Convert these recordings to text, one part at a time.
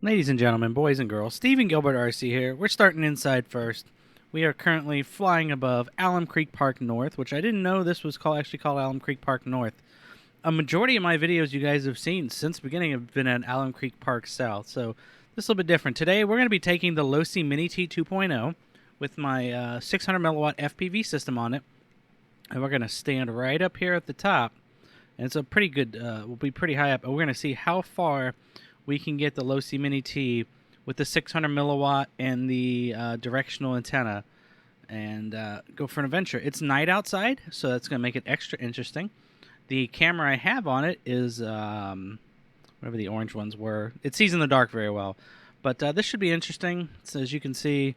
Ladies and gentlemen, boys and girls, Stephen Gilbert RC here. We're starting inside first. We are currently flying above Alum Creek Park North, which I didn't know this was actually called Alum Creek Park North. A majority of my videos you guys have seen since the beginning have been at Alum Creek Park South, so this is a little bit different. Today we're going to be taking the Losi Mini T 2.0 with my 600 milliwatt FPV system on it, and we're going to stand right up here at the top. And it's a pretty good, we'll be pretty high up, and we're going to see how far we can get the Losi Mini T with the 600 milliwatt and the directional antenna and go for an adventure. It's night outside, so that's going to make it extra interesting. The camera I have on it is, whatever the orange ones were. It sees in the dark very well. But this should be interesting. So as you can see,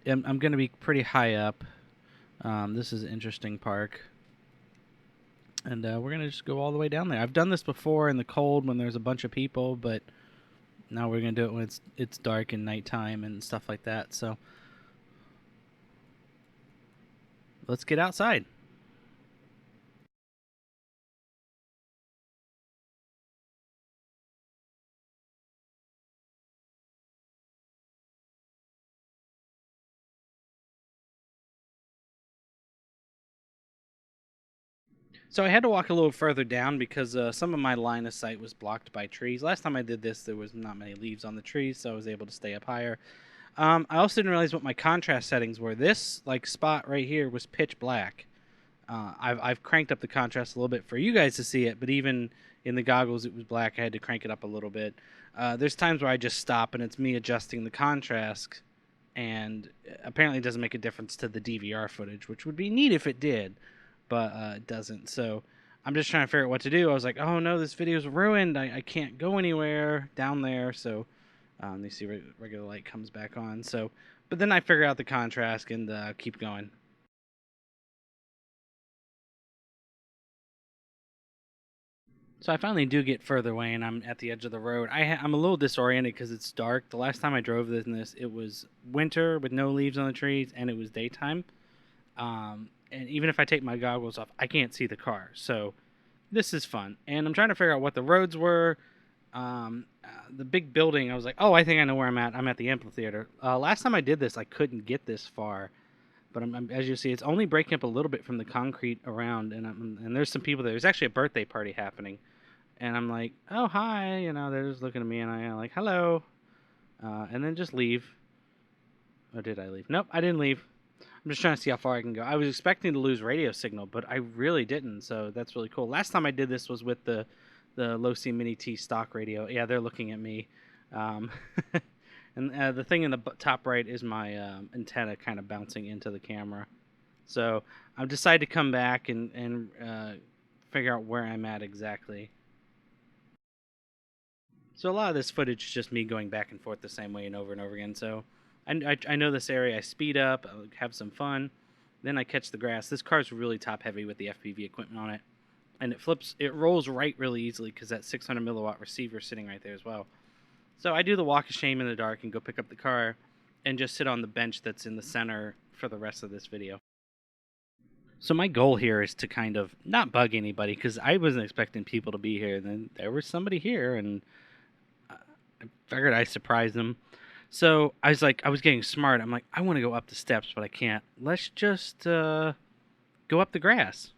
I'm going to be pretty high up. This is an interesting park. And we're going to just go all the way down there. I've done this before in the cold when there's a bunch of people, but now we're going to do it when it's dark and nighttime and stuff like that. So let's get outside. So I had to walk a little further down because some of my line of sight was blocked by trees. Last time I did this, there was not many leaves on the trees, so I was able to stay up higher. I also didn't realize what my contrast settings were. This spot right here was pitch black. I've cranked up the contrast a little bit for you guys to see it, but even in the goggles it was black. I had to crank it up a little bit. There's times where I just stop and it's me adjusting the contrast, and apparently it doesn't make a difference to the DVR footage, which would be neat if it did, but it doesn't. So I'm just trying to figure out what to do. I was like, oh no, this video's ruined. I can't go anywhere down there. So you see regular light comes back on. So, but then I figure out the contrast and keep going. So I finally do get further away, and I'm at the edge of the road. I'm a little disoriented because it's dark. The last time I drove this, it was winter with no leaves on the trees, and it was daytime. And even if I take my goggles off, I can't see the car. So this is fun. And I'm trying to figure out what the roads were. The big building, I was like, oh, I think I know where I'm at. I'm at the amphitheater. Last time I did this, I couldn't get this far. But as you see, it's only breaking up a little bit from the concrete around. And there's some people there. There's actually a birthday party happening. And I'm like, oh, hi. You know, they're just looking at me. And I'm like, hello. And then just leave. Or did I leave? Nope, I didn't leave. I'm just trying to see how far I can go. I was expecting to lose radio signal, but I really didn't, so that's really cool. Last time I did this was with the Losi Mini T stock radio. Yeah, they're looking at me. And the thing in the top right is my antenna kind of bouncing into the camera. So I've decided to come back and figure out where I'm at exactly. So a lot of this footage is just me going back and forth the same way and over again. So I know this area. I speed up, I have some fun, then I catch the grass. This car's really top heavy with the FPV equipment on it, and it rolls right really easily because that 600 milliwatt receiver is sitting right there as well. So I do the walk of shame in the dark and go pick up the car and just sit on the bench that's in the center for the rest of this video. So my goal here is to kind of not bug anybody because I wasn't expecting people to be here. And then there was somebody here, and I figured I'd surprise them. So I was getting smart. I'm like, I want to go up the steps, but I can't. Let's just go up the grass.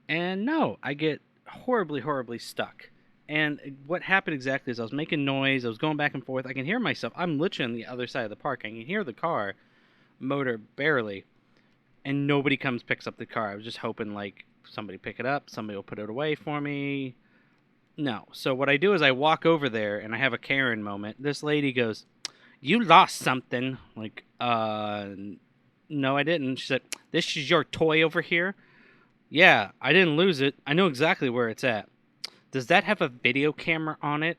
And no, I get horribly, horribly stuck. And what happened exactly is I was making noise. I was going back and forth. I can hear myself. I'm literally on the other side of the park. I can hear the car motor barely. And nobody picks up the car. I was just hoping like somebody pick it up. Somebody will put it away for me. No. So what I do is I walk over there and I have a Karen moment. This lady goes, "You lost something." Like, no, I didn't. She said, "This is your toy over here?" Yeah, I didn't lose it. I know exactly where it's at. Does that have a video camera on it?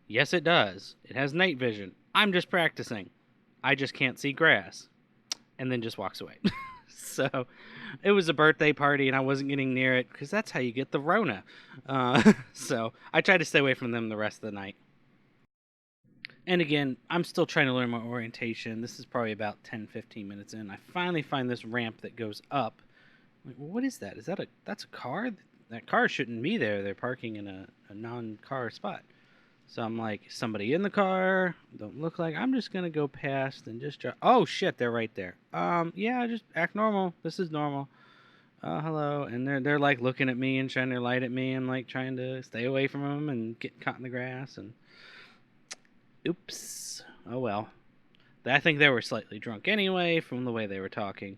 Yes, it does. It has night vision. I'm just practicing. I just can't see grass. And then just walks away. So it was a birthday party and I wasn't getting near it because that's how you get the Rona. So I tried to stay away from them the rest of the night. And again, I'm still trying to learn my orientation. This is probably about 10-15 minutes in. I finally find this ramp that goes up. I'm like, well, what is that? That's a car? That car shouldn't be there. They're parking in a non-car spot. So I'm like, somebody in the car? Don't look like. I'm just gonna go past and just drive. Oh shit, they're right there. Yeah, just act normal. This is normal. Hello. And they're like looking at me and shining their light at me. I'm like trying to stay away from them and get caught in the grass. And oops. Oh well. I think they were slightly drunk anyway from the way they were talking.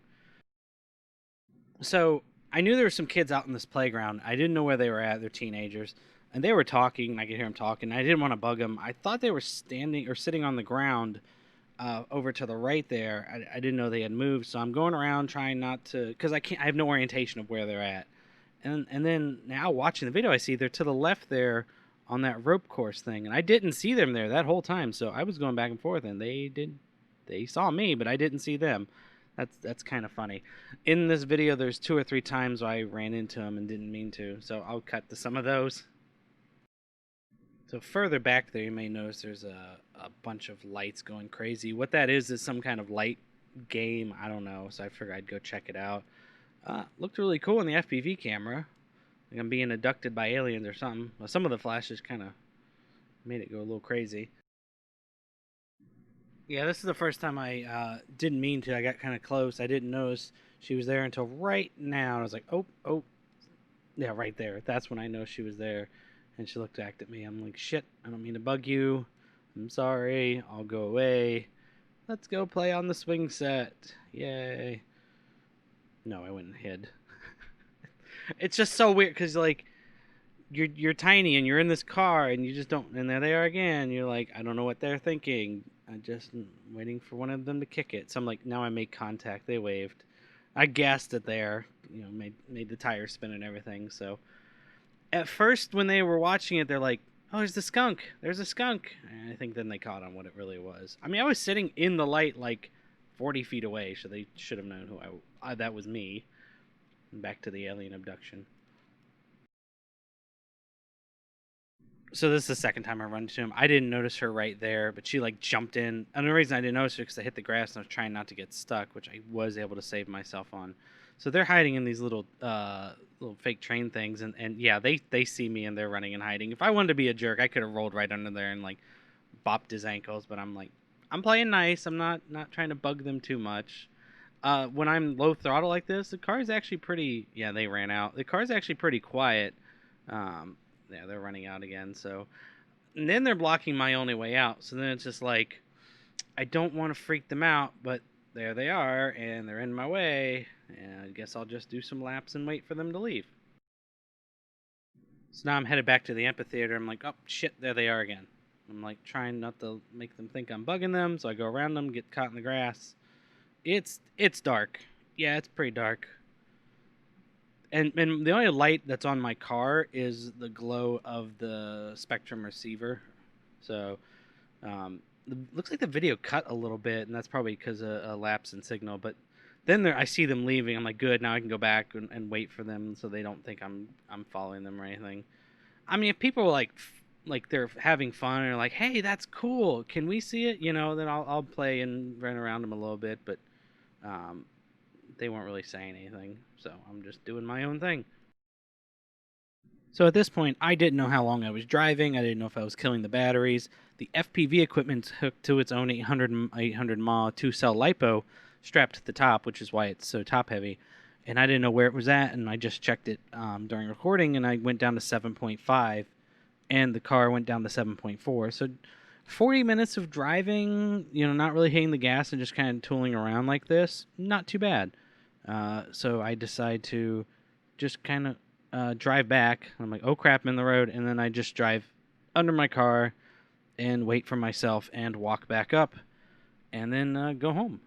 So I knew there were some kids out in this playground. I didn't know where they were at. They're teenagers. And they were talking, and I could hear them talking. I didn't want to bug them. I thought they were standing or sitting on the ground over to the right there. I didn't know they had moved, so I'm going around trying not to, because I have no orientation of where they're at. And then now watching the video, I see they're to the left there on that rope course thing, and I didn't see them there that whole time. So I was going back and forth, and they saw me, but I didn't see them. That's kind of funny. In this video, there's 2 or 3 times I ran into them and didn't mean to, so I'll cut to some of those. So further back there, you may notice there's a bunch of lights going crazy. What that is some kind of light game. I don't know, so I figured I'd go check it out. Looked really cool in the FPV camera. Like I'm being abducted by aliens or something. Well, some of the flashes kind of made it go a little crazy. Yeah, this is the first time I didn't mean to. I got kind of close. I didn't notice she was there until right now. I was like, oh. Yeah, right there. That's when I know she was there. And she looked back at me. I'm like, shit, I don't mean to bug you. I'm sorry. I'll go away. Let's go play on the swing set. Yay. No, I went and hid. It's just so weird because, like, you're tiny and you're in this car and you just don't, and there they are again. You're like, I don't know what they're thinking. I'm just waiting for one of them to kick it. So I'm like, now I make contact. They waved. I gassed it there. You know, made the tire spin and everything. So at first when they were watching it, they're like, oh, there's the skunk. There's a skunk. And I think then they caught on what it really was. I mean, I was sitting in the light like 40 feet away, so they should have known who that was me. Back to the alien abduction. So this is the second time I run into him. I didn't notice her right there, but she like jumped in. And the reason I didn't notice her because I hit the grass and I was trying not to get stuck, which I was able to save myself on. So they're hiding in these little fake train things, and yeah, they see me and they're running and hiding. If I wanted to be a jerk, I could have rolled right under there and like bopped his ankles, but I'm like, I'm playing nice. I'm not trying to bug them too much. When I'm low throttle like this, the car is actually pretty. Yeah, they ran out. The car's actually pretty quiet. Yeah, they're running out again. So, and then they're blocking my only way out. So then it's just like, I don't want to freak them out, but there they are, and they're in my way. And I guess I'll just do some laps and wait for them to leave. So now I'm headed back to the amphitheater. I'm like, oh shit, there they are again. I'm like trying not to make them think I'm bugging them, so I go around them, get caught in the grass. It's dark. Yeah, it's pretty dark. And the only light that's on my car is the glow of the Spektrum receiver. So, looks like the video cut a little bit, and that's probably because of a lapse in signal. But then I see them leaving. I'm like, good, now I can go back and wait for them so they don't think I'm following them or anything. I mean, if people are like they're having fun or like, hey, that's cool, can we see it? You know, then I'll play and run around them a little bit. But they weren't really saying anything, so I'm just doing my own thing. So at this point, I didn't know how long I was driving. I didn't know if I was killing the batteries. The FPV equipment's hooked to its own 800 mAh 2-cell LiPo strapped to the top, which is why it's so top heavy. And I didn't know where it was at, and I just checked it during recording, and I went down to 7.5, and the car went down to 7.4. So 40 minutes of driving, you know, not really hitting the gas and just kind of tooling around like this, not too bad. So I decide to just kind of drive back. I'm like, oh crap, I'm in the road. And then I just drive under my car and wait for myself and walk back up and then go home.